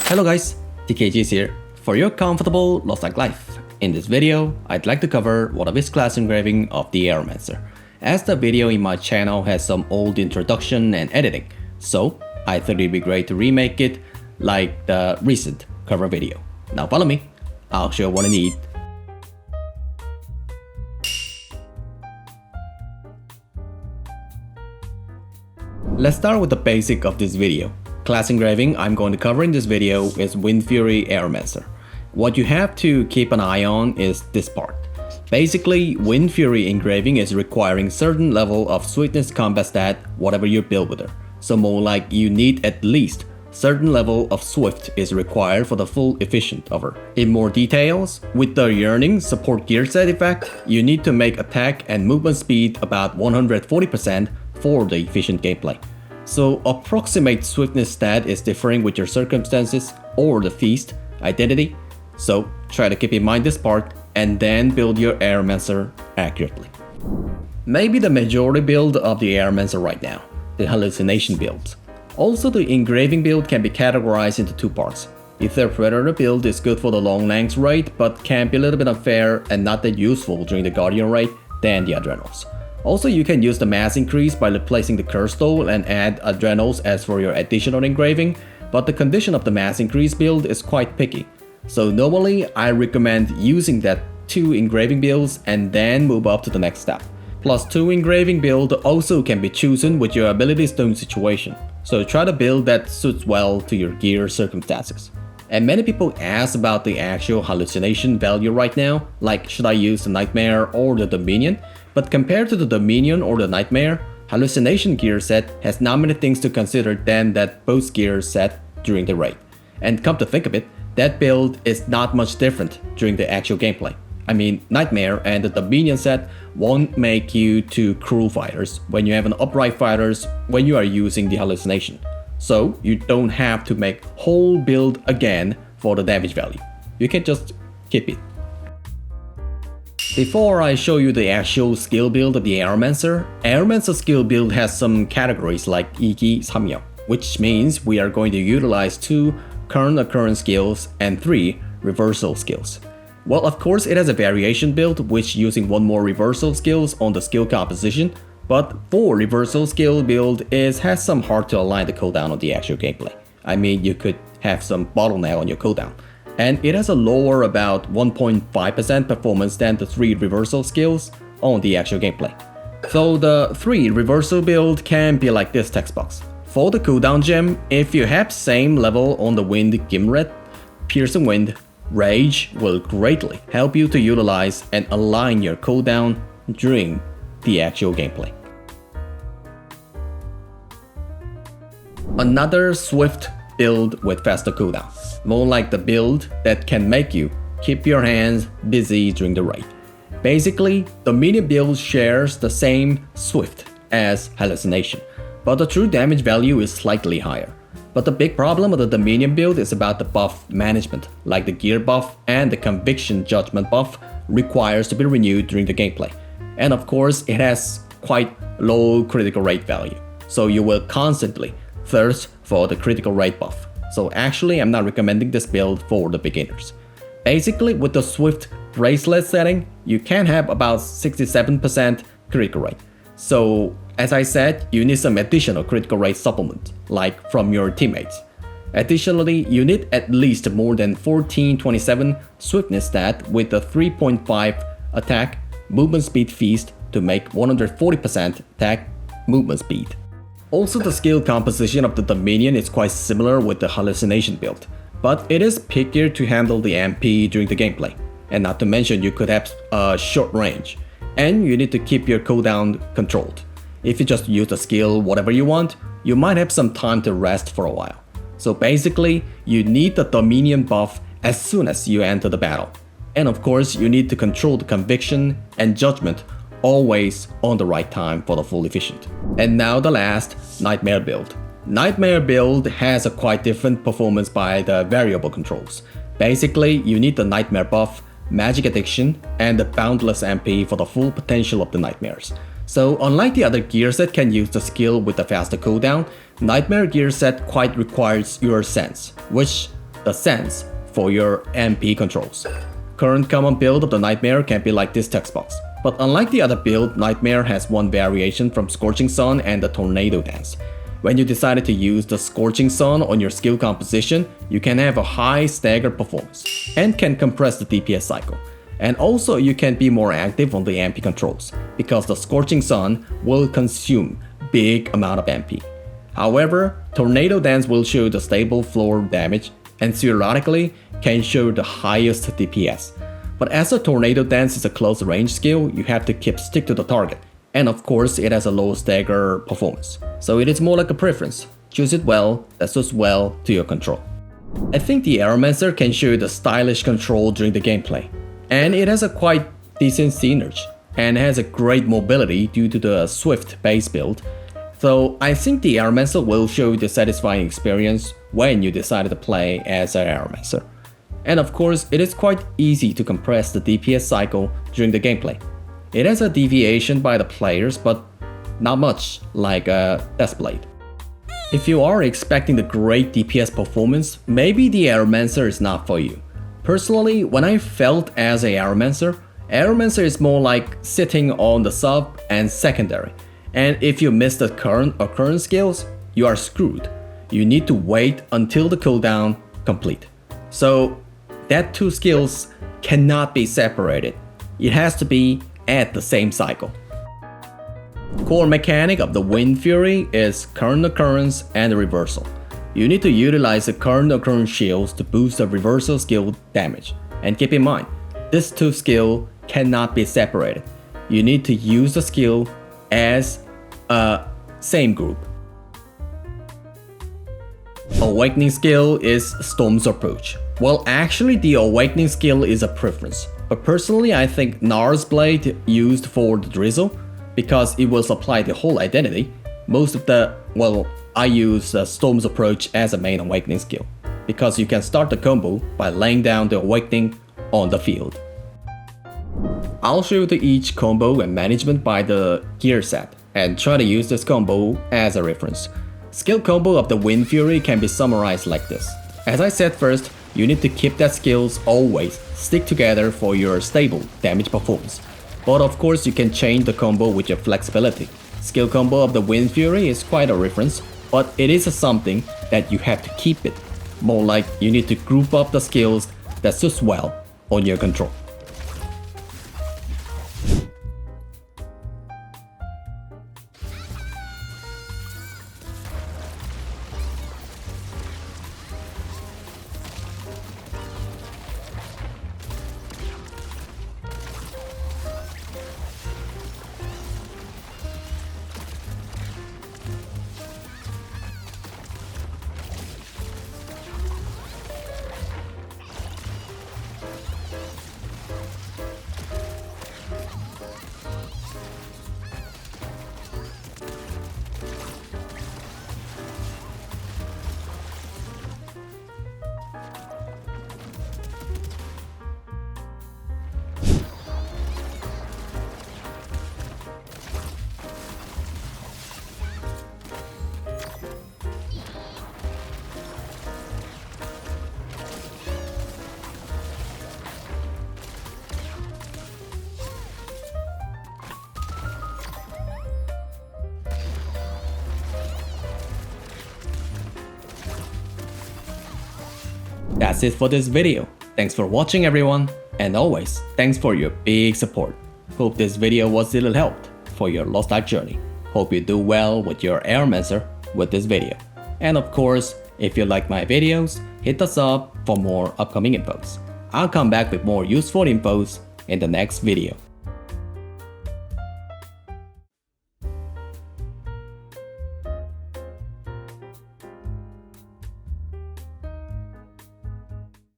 Hello guys, TKG is here for your comfortable LostArk life. In this video, I'd like to cover what of is class engraving of the Aeromancer, as the video in my channel has some old introduction and editing, so I thought it'd be great to remake it like the recent cover video. Now follow me, I'll show you what I need. Let's start with the basic of this video. Class engraving I'm going to cover in this video is Wind Fury Aeromancer. What you have to keep an eye on is this part. Basically, Wind Fury engraving is requiring certain level of swiftness combat stat whatever you build with her. So more like you need at least certain level of swift is required for the full efficient of her. In more details, with the yearning support gear set effect, you need to make attack and movement speed about 140% for the efficient gameplay. So approximate swiftness stat is differing with your circumstances or the feast identity, so try to keep in mind this part and then build your Aeromancer accurately. Maybe the majority build of the Aeromancer right now, the Hallucination Build. Also, the Engraving build can be categorized into two parts. If the Predator build is good for the long length raid but can be a little bit unfair and not that useful during the Guardian raid, then the Adrenals. Also, you can use the mass increase by replacing the Curse Stole and add Adrenals as for your additional engraving, but the condition of the mass increase build is quite picky. So normally, I recommend using that 2 engraving builds and then move up to the next step. Plus 2 engraving build also can be chosen with your ability stone situation, so try to build that suits well to your gear circumstances. And many people ask about the actual hallucination value right now, like should I use the Nightmare or the Dominion? But compared to the Dominion or the Nightmare, Hallucination gear set has not many things to consider than that both gears set during the raid. And come to think of it, that build is not much different during the actual gameplay. I mean, Nightmare and the Dominion set won't make you two cruel fighters when you have an upright fighters when you are using the Hallucination. So you don't have to make whole build again for the damage value. You can just keep it. Before I show you the actual skill build of the Aeromancer, Aeromancer skill build has some categories like Iki, Samyo, which means we are going to utilize 2 current occurrence skills and 3 reversal skills. Well, of course it has a variation build which using 1 more reversal skills on the skill composition, but 4 reversal skill build has some hard to align the cooldown on the actual gameplay. I mean, you could have some bottleneck on your cooldown. And it has a lower about 1.5% performance than the 3 reversal skills on the actual gameplay. So the 3 reversal build can be like this text box. For the cooldown gem, if you have same level on the Wind Gimret, Piercing Wind, Rage will greatly help you to utilize and align your cooldown during the actual gameplay. Another swift build with faster cooldown, more like the build that can make you keep your hands busy during the raid. Basically, the Dominion build shares the same swift as Hallucination, but the true damage value is slightly higher. But the big problem of the Dominion build is about the buff management, like the gear buff and the conviction judgment buff requires to be renewed during the gameplay. And of course, it has quite low critical rate value, so you will constantly thirst for the critical rate buff. So actually, I'm not recommending this build for the beginners. Basically, with the Swift Bracelet setting, you can have about 67% critical rate. So as I said, you need some additional critical rate supplement, like from your teammates. Additionally, you need at least more than 1427 swiftness stat with a 3.5 attack movement speed feast to make 140% attack movement speed. Also, the skill composition of the Dominion is quite similar with the Hallucination build, but it is pickier to handle the MP during the gameplay. And not to mention you could have a short range, and you need to keep your cooldown controlled. If you just use the skill whatever you want, you might have some time to rest for a while. So basically, you need the Dominion buff as soon as you enter the battle. And of course, you need to control the conviction and judgment always on the right time for the full efficient. And now the last, Nightmare build. Nightmare build has a quite different performance by the variable controls. Basically, you need the Nightmare buff, Magic Addiction, and the Boundless MP for the full potential of the Nightmares. So unlike the other gear set can use the skill with the faster cooldown, Nightmare gear set quite requires your sense, which the sense for your MP controls. Current common build of the Nightmare can be like this text box. But unlike the other build, Nightmare has one variation from Scorching Sun and the Tornado Dance. When you decided to use the Scorching Sun on your skill composition, you can have a high staggered performance and can compress the DPS cycle. And also you can be more active on the MP controls, because the Scorching Sun will consume big amount of MP. However, Tornado Dance will show the stable floor damage and theoretically can show the highest DPS. But as a Tornado Dance is a close range skill, you have to stick to the target. And of course, it has a low stagger performance. So it is more like a preference. Choose it well, that suits well to your control. I think the Aeromancer can show the stylish control during the gameplay. And it has a quite decent synergy and has a great mobility due to the swift base build. So I think the Aeromancer will show the satisfying experience when you decide to play as an Aeromancer. And of course, it is quite easy to compress the DPS cycle during the gameplay. It has a deviation by the players, but not much like a Deathblade. If you are expecting the great DPS performance, maybe the Aeromancer is not for you. Personally, when I felt as a Aeromancer is more like sitting on the sub and secondary. And if you miss the current skills, you are screwed. You need to wait until the cooldown complete. So that two skills cannot be separated. It has to be at the same cycle. Core mechanic of the Wind Fury is current occurrence and reversal. You need to utilize the current occurrence shields to boost the reversal skill damage. And keep in mind, these two skills cannot be separated. You need to use the skill as a same group. Awakening skill is Storm's Approach. Well, actually the Awakening skill is a preference, but personally I think Nar's Blade used for the drizzle, because it will supply the whole identity. I use Storm's Approach as a main Awakening skill, because you can start the combo by laying down the Awakening on the field. I'll show you each combo and management by the gear set, and try to use this combo as a reference. Skill combo of the Wind Fury can be summarized like this. As I said first, you need to keep that skills always stick together for your stable damage performance. But of course you can change the combo with your flexibility. Skill combo of the Wind Fury is quite a reference, but it is something that you have to keep it. More like you need to group up the skills that suits well on your control. That's it for this video. Thanks for watching everyone, and always thanks for your big support. Hope this video was a little help for your LostArk journey. Hope you do well with your Aeromancer with this video. And of course, if you like my videos, hit the sub for more upcoming infos. I'll come back with more useful infos in the next video.